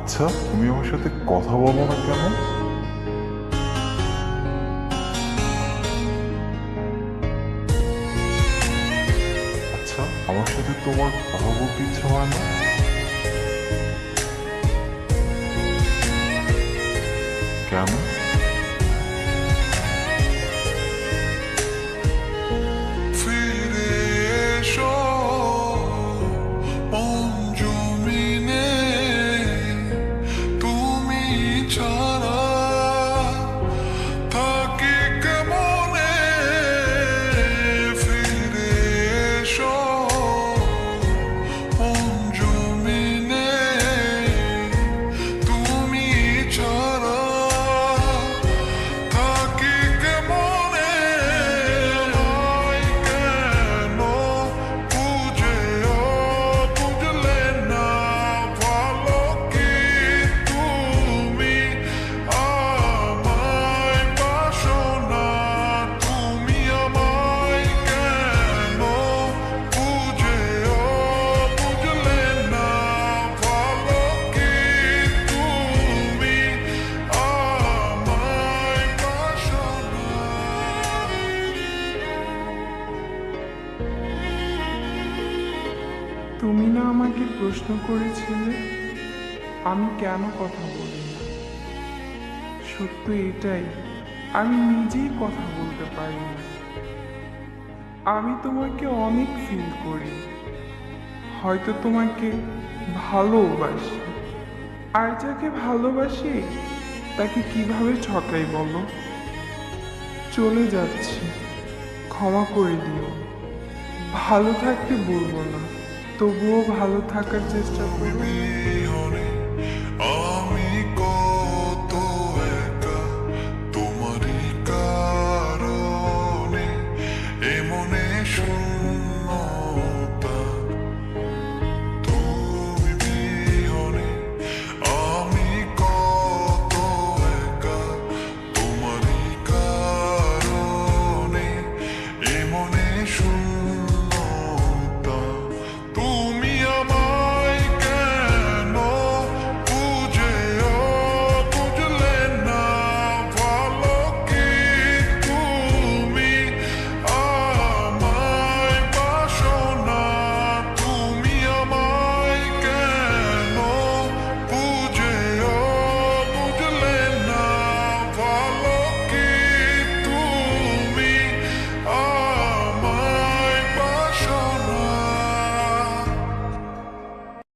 আচ্ছা, তুমি আমার সাথে কথা বলো না কেন? আচ্ছা, আমার সাথে তোমার কথা বলতে ইচ্ছা হয় না? কেন? ফিরে এসো অঞ্জুমিনে, তুমি ছাড়া থাকি কেমনে। ফিরে এসো অঞ্জুমিনে, তুমি ছাড়া থাকি কেমনে। কেন বুঝেও বুঝলে না, ভালো কি তুমি আমায় বাসো না। তুমি আমায় কেন বুঝেও বুঝলে না, ভালো কি তুমি আমায় বাসো না। তুমি না আমাকে প্রশ্ন করেছিলে আমি কেন কথা বলি না। সত্য এটাই, আমি নিজেই কথা বলতে পারি না। আমি তোমাকে অনেক ফিল করি, হয়তো তোমাকে ভালোবাসি। আর যাকে ভালোবাসি তাকে কিভাবে ঠকাই বলো। চলে যাচ্ছি, ক্ষমা করে দিও। ভালো থাকতে বলবো না, তবুও ভালো থাকার চেষ্টা করো। বিহনে আমি কত একা, তোমারই কারণে এমনে